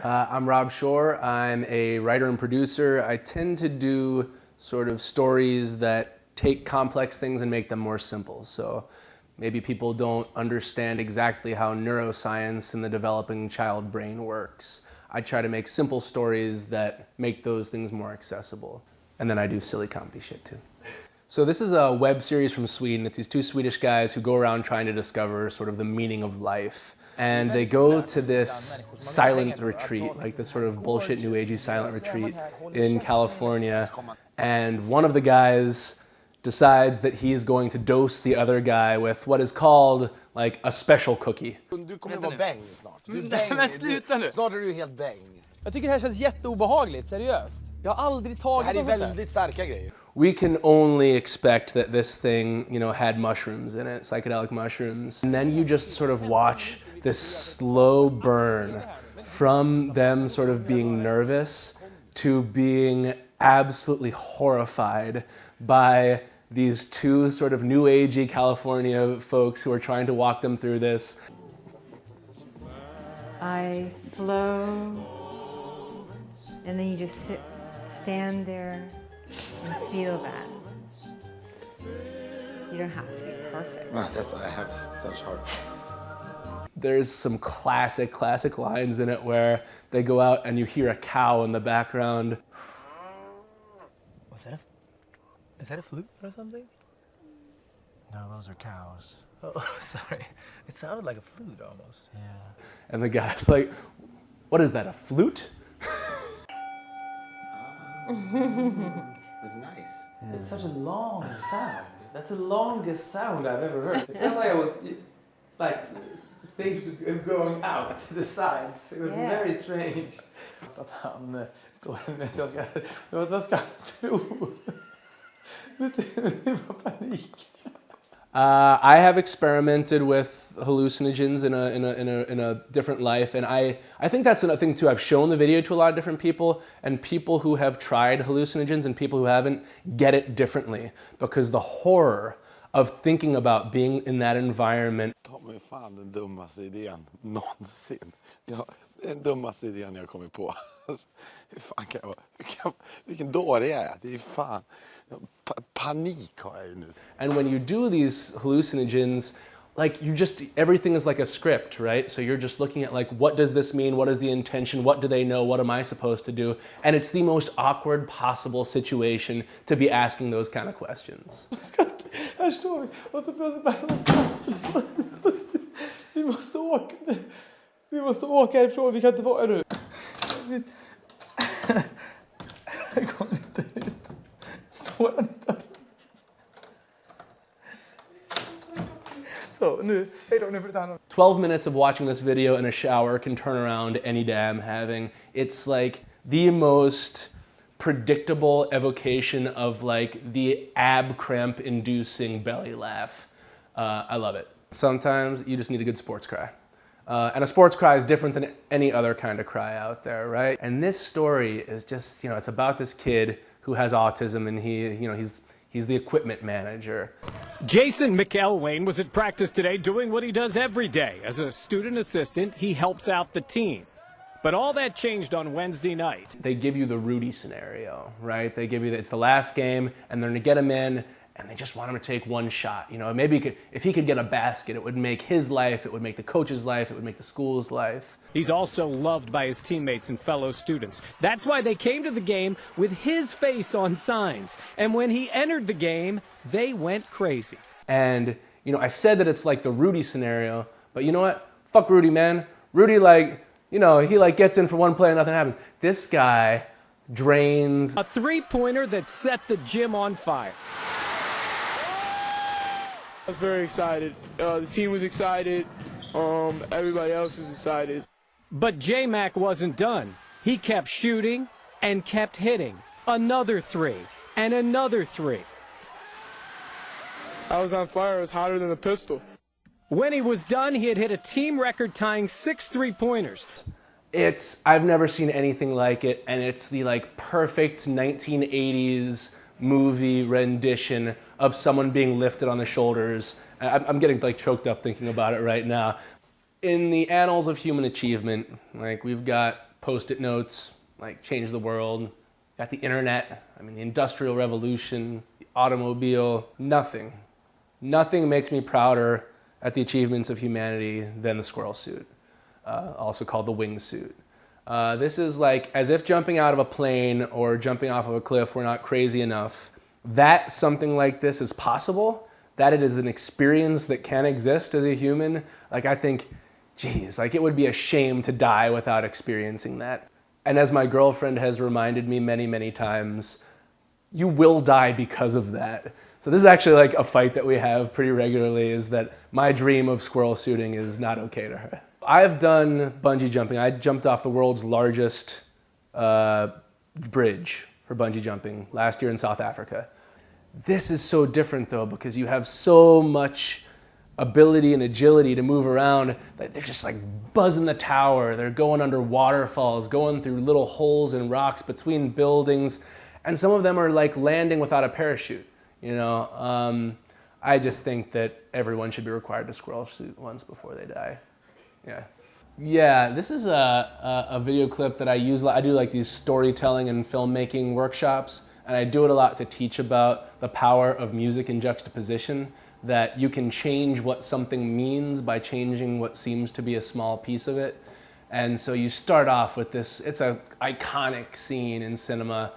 I'm Rob Shore. I'm a writer and producer. I tend to do sort of stories that take complex things and make them more simple. So maybe people don't understand exactly how neuroscience in the developing child brain works. I try to make simple stories that make those things more accessible. And then I do silly comedy shit too. So this is a web series from Sweden. It's these two Swedish guys who go around trying to discover sort of the meaning of life. And they go to this silent retreat, like this sort of bullshit new agey silent retreat in California. And one of the guys decides that he's going to dose the other guy with what is called like a special cookie. Du kommer vara bäng snart. Du bäng. Men sluta nu. Snart är du helt bäng. Jag tycker det här känns jätteobehagligt, seriöst. Jag har aldrig tagit det här är väldigt starka grejer. We can only expect that this thing, you know, had mushrooms in it, psychedelic mushrooms. And then you just sort of watch this slow burn from them sort of being nervous to being absolutely horrified by these two sort of new agey California folks who are trying to walk them through this. I flow, and then you just stand there and feel that. You don't have to be perfect. I have such heart. There's some classic lines in it where they go out and you hear a cow in the background. Is that a flute or something? No, those are cows. Oh, sorry. It sounded like a flute almost. Yeah. And the guy's like, what is that, a flute? That's nice. Yeah. It's such a long sound. That's the longest sound I've ever heard. It felt like it was like things going out to the sides. It was very strange. Att han står med jag ska tro. Det var panik. I have experimented with hallucinogens in a different life, and I think that's another thing too. I've shown the video to a lot of different people, and people who have tried hallucinogens and people who haven't get it differently, because the horror of thinking about being in that environment. Ta mig fan den dummaste idén någonsin. Ja, den dummaste idén jag kommit på. Hur fan kan jag vara? Vilken dåre jag är. Det är fan panik har jag ju nu. And when you do these hallucinogens, like everything is like a script, right? So you're just looking at like, what does this mean? What is the intention? What do they know? What am I supposed to do? And it's the most awkward possible situation to be asking those kind of questions. Här står vi. Och så vi måste åka härifrån. Vi kan inte vara här nu. Jag kommer inte ut. Står han inte? Så nu, hej då, nu får du ta hand om. 12 minutes of watching this video in a shower can turn around any day I'm having. It's like the most predictable evocation of like the ab cramp inducing belly laugh. I love it. Sometimes you just need a good sports cry. And a sports cry is different than any other kind of cry out there, right? And this story is just, you know, it's about this kid who has autism, and he's the equipment manager. Jason McElwain was at practice today doing what he does every day. As a student assistant, he helps out the team. But all that changed on Wednesday night. They give you the Rudy scenario, right? They give you it's the last game, and they're going to get him in, and they just want him to take one shot. You know, maybe if he could get a basket, it would make his life, it would make the coach's life, it would make the school's life. He's also loved by his teammates and fellow students. That's why they came to the game with his face on signs. And when he entered the game, they went crazy. And, you know, I said that it's like the Rudy scenario, but you know what? Fuck Rudy, man. Rudy, like, you know, he like gets in for one play and nothing happens. This guy drains. A three-pointer that set the gym on fire. I was very excited. The team was excited. Everybody else was excited. But J-Mac wasn't done. He kept shooting and kept hitting. Another three and another three. I was on fire. It was hotter than a pistol. When he was done, he had hit a team record tying 6 3-pointers. I've never seen anything like it, and it's the like perfect 1980s movie rendition of someone being lifted on the shoulders. I'm getting like choked up thinking about it right now. In the annals of human achievement, like we've got Post-it notes, like changed the world. Got the internet, I mean the Industrial Revolution, the automobile, nothing makes me prouder at the achievements of humanity than the Squirrel Suit, also called the Wingsuit. This is like as if jumping out of a plane or jumping off of a cliff were not crazy enough. That something like this is possible, that it is an experience that can exist as a human, like I think, geez, like it would be a shame to die without experiencing that. And as my girlfriend has reminded me many, many times, you will die because of that. So this is actually like a fight that we have pretty regularly, is that my dream of squirrel suiting is not okay to her. I've done bungee jumping. I jumped off the world's largest bridge for bungee jumping last year in South Africa. This is so different though, because you have so much ability and agility to move around. They're just like buzzing the tower. They're going under waterfalls, going through little holes in rocks between buildings. And some of them are like landing without a parachute, you know? I just think that everyone should be required to squirrel suit once before they die. Yeah, this is a video clip that I use. I do like these storytelling and filmmaking workshops, and I do it a lot to teach about the power of music and juxtaposition, that you can change what something means by changing what seems to be a small piece of it. And so you start off with this, it's an iconic scene in cinema,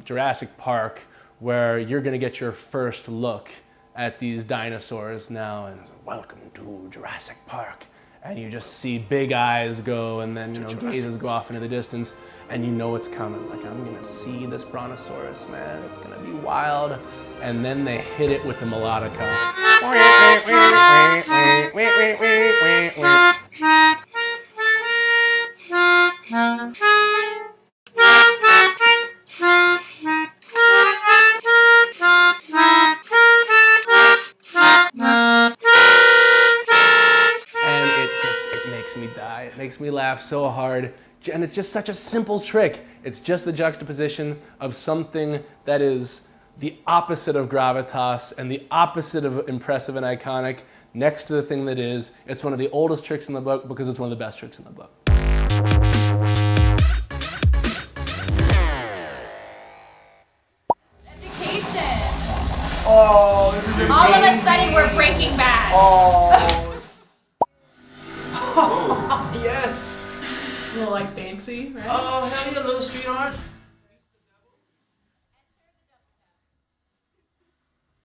Jurassic Park, where you're gonna get your first look at these dinosaurs now, and it's like, welcome to Jurassic Park. And you just see big eyes go, and then gazes go off into the distance, and you know it's coming. Like, I'm gonna see this brontosaurus, man, it's gonna be wild. And then they hit it with the melodica. And it makes me die. It makes me laugh so hard. And it's just such a simple trick. It's just the juxtaposition of something that is the opposite of gravitas and the opposite of impressive and iconic next to the thing that is. It's one of the oldest tricks in the book because it's one of the best tricks in the book. Education. Oh, this is All of a sudden we're Breaking Bad. Oh. Yes. A little like Banksy, right? Oh, hell yeah, little street art.